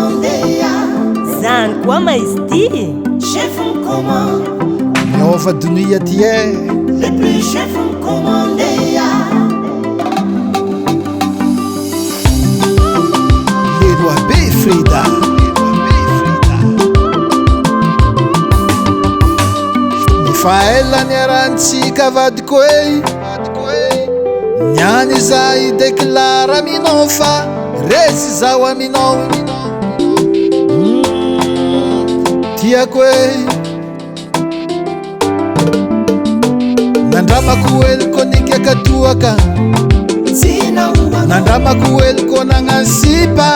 commandé. Zany koa maizity Chef me commande. Miova dunia ty e. Le plus chef me commandé. Leroy B Frida. Mifaela niarantsika vadiko e. Niany zay deklara aminao fa resy zao aminao. Tiako e. Nandramako eliko nikakatuaka. Nandramako eliko nangansipa.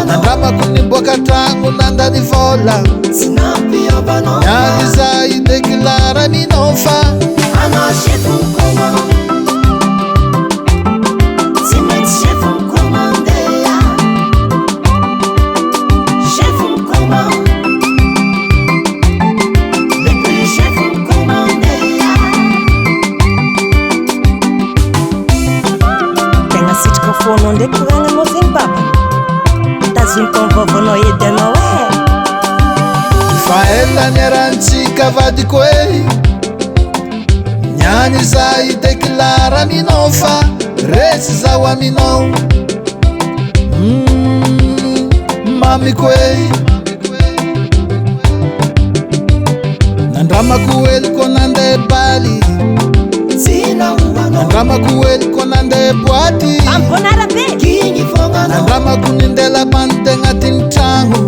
Nandramako niboaka tragno nandany vola. Niany zay deklara aminao fa Chef me commande. Si met chef me commandé. Chef me commande. Le plus chef me commandé. Tegna sitraka fonao ndraiky koragnanao zegny baba. Tazomiko ny vavaonao edy anao e. Mifaela niarantsika vadiko e. Niany zay deklara aminao fa resy zao aminao. Mamiko e. Nandramako eliko nande baly. Nandramako eliko nande boaty. Ambonara be Nandramako nindela pantegna agnatin'ny tragno.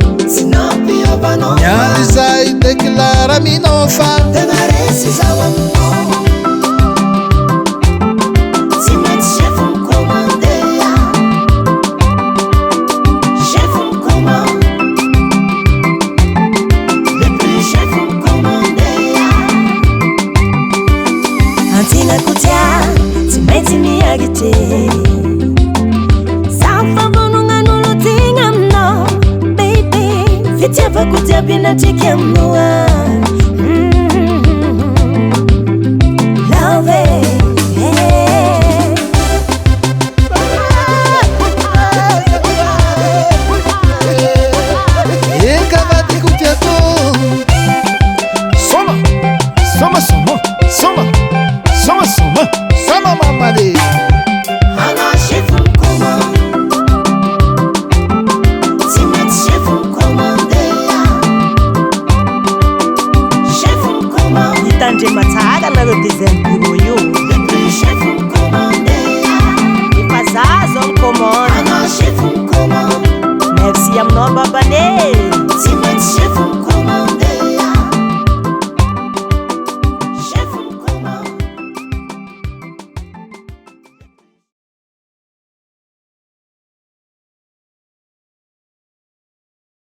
Niany zay deklara aminao fa Antina kutia, si maintsy miagity. Safa vonongan'olo tigna aminao, baby. Fitiavako jiaby natriky aminao. Love it. eka vadiko tiako. Soma, soma, soma, soma, soma, soma, soma mamade. Chef me commande. Si met chef me commandé. Chef me commande. Hitandrema tsara nareo design bureau io. Le plus chef me commandé. Efa za zao micommande. Chef me commande. Merci aminao babane.